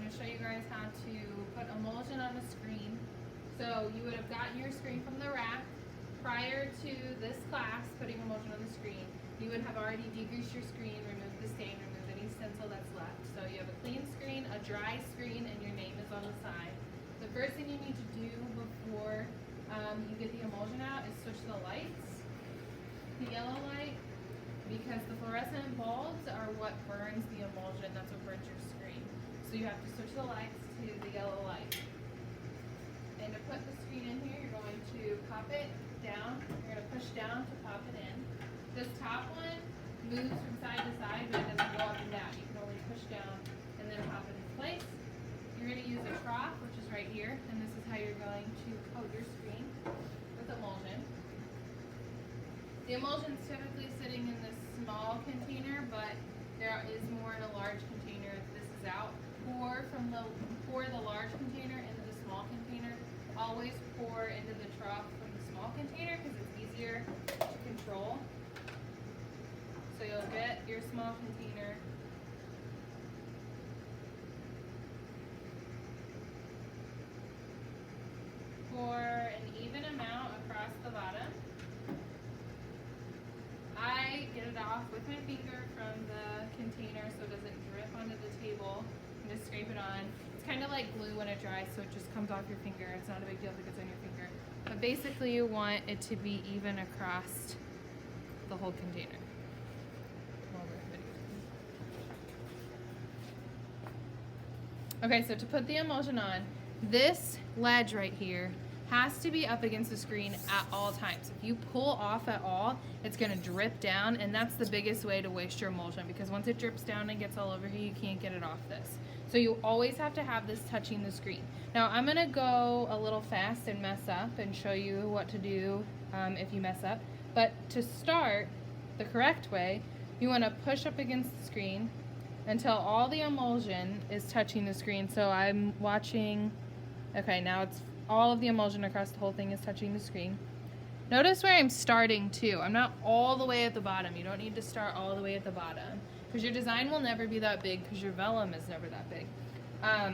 going to show you guys how to put emulsion on the screen. So you would have gotten your screen from the rack prior to this class, putting emulsion on the screen. You would have already degreased your screen, removed the stain, removed any stencil that's left. So you have a clean screen, a dry screen, and your name is on the side. The first thing you need to do before you get the emulsion out is switch the lights. The yellow light, because the fluorescent bulbs are what burns the emulsion, that's what burns your screen. So you have to switch the lights to the yellow light. And to put the screen in here, you're going to pop it down. You're going to push down to pop it in. This top one moves from side to side, but it doesn't go up and down. You can only push down and then pop it in place. You're going to use a trough, which is right here, and this is how you're going to coat your screen with emulsion. The emulsion is typically sitting in this small container, but there is more in a large container if this is out. Pour the large container into the small container. Always pour into the trough from the small container because it's easier to control. So you'll get your small container. Pour an even amount across the bottom. I get it off with my finger from the container so it doesn't drip onto the table, and just scrape it on. It's kind of like glue when it dries, so it just comes off your finger. It's not a big deal if it gets on your finger. But basically you want it to be even across the whole container. Okay, so to put the emulsion on, this ledge right here has to be up against the screen at all times. If you pull off at all, it's gonna drip down, and that's the biggest way to waste your emulsion, because once it drips down and gets all over here, you can't get it off this. So you always have to have this touching the screen. Now I'm gonna go a little fast and mess up and show you what to do if you mess up. But to start the correct way, you wanna push up against the screen until all the emulsion is touching the screen. So I'm watching, okay, now it's all of the emulsion across the whole thing is touching the screen. Notice where I'm starting too. I'm not all the way at the bottom. You don't need to start all the way at the bottom because your design will never be that big because your vellum is never that big. Well,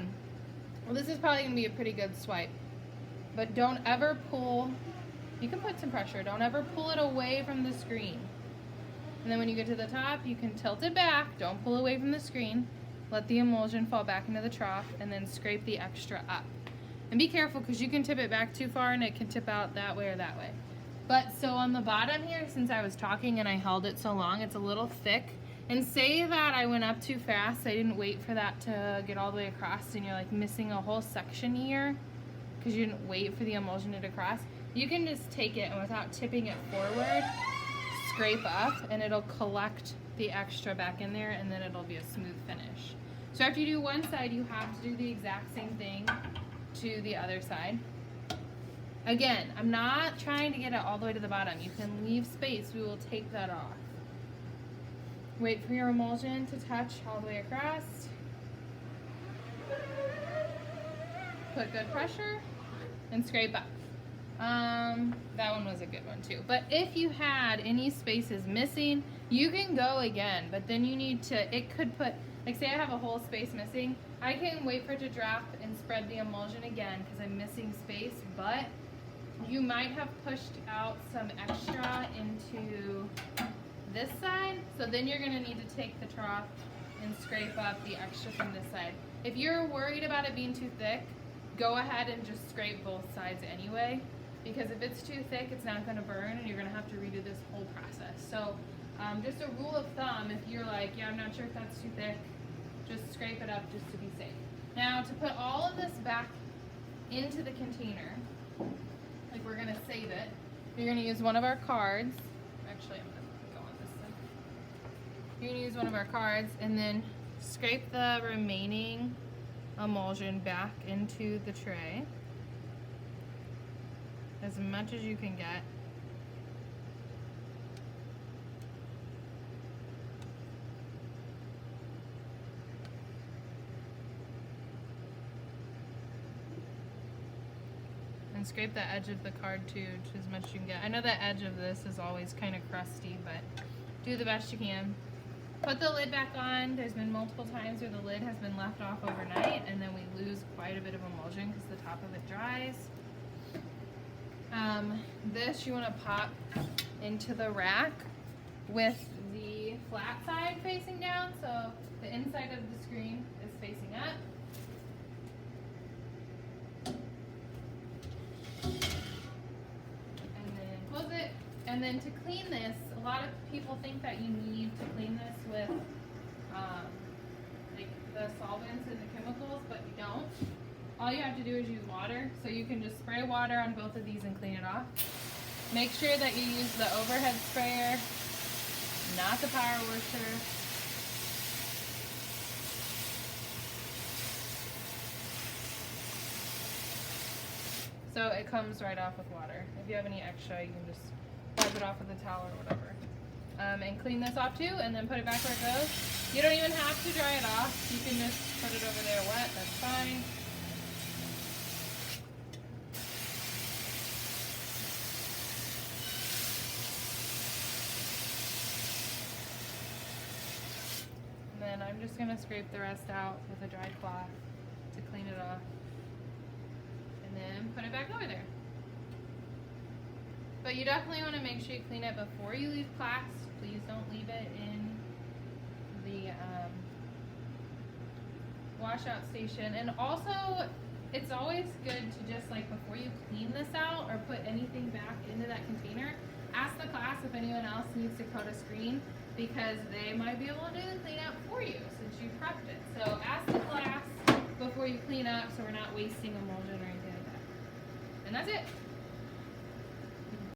this is probably gonna be a pretty good swipe, but don't ever pull, you can put some pressure, don't ever pull it away from the screen. And then when you get to the top, you can tilt it back, don't pull away from the screen, let the emulsion fall back into the trough, and then scrape the extra up. And be careful because you can tip it back too far and it can tip out that way or that way. But so on the bottom here, since I was talking and I held it so long, it's a little thick. And say that I went up too fast, I didn't wait for that to get all the way across and you're like missing a whole section here because you didn't wait for the emulsion to cross. You can just take it and without tipping it forward, scrape up and it'll collect the extra back in there and then it'll be a smooth finish. So after you do one side, you have to do the exact same thing to the other side. Again, I'm not trying to get it all the way to the bottom. You can leave space. We will take that off. Wait for your emulsion to touch all the way across. Put good pressure and scrape up. That one was a good one too. But if you had any spaces missing, you can go again, but then you need to, it could put, like say I have a whole space missing, I can wait for it to drop and spread the emulsion again because I'm missing space, but you might have pushed out some extra into this side, so then you're gonna need to take the trough and scrape up the extra from this side. If you're worried about it being too thick, go ahead and just scrape both sides anyway, because if it's too thick, it's not gonna burn and you're gonna have to redo this whole process. So just a rule of thumb, if you're like, yeah, I'm not sure if that's too thick, just scrape it up just to be safe. Now to put all of this back into the container, like we're gonna save it, you're gonna use one of our cards. Actually, I'm gonna go on this side. You're gonna use one of our cards and then scrape the remaining emulsion back into the tray as much as you can get. And scrape the edge of the card too, as much as you can get. I know the edge of this is always kind of crusty, but do the best you can. Put the lid back on. There's been multiple times where the lid has been left off overnight and then we lose quite a bit of emulsion because the top of it dries. This you want to pop into the rack with the flat side facing down, so the inside of the screen is facing up. And then close it. And then to clean this, a lot of people think that you need to clean this with like the solvents and the chemicals, but you don't. All you have to do is use water, so you can just spray water on both of these and clean it off. Make sure that you use the overhead sprayer, not the power washer. So it comes right off with water. If you have any extra, you can just wipe it off with a towel or whatever. And clean this off too, and then put it back where it goes. You don't even have to dry it off. You can just put it over there wet, that's fine. And then I'm just gonna scrape the rest out with a dry cloth to clean it off. And then put it back over there. But you definitely want to make sure you clean it before you leave class. Please don't leave it in the washout station. And also, it's always good to just like before you clean this out or put anything back into that container, ask the class if anyone else needs to coat a screen, because they might be able to do the cleanup for you since you prepped it. So ask the class before you clean up so we're not wasting emulsion or anything like that. And that's it.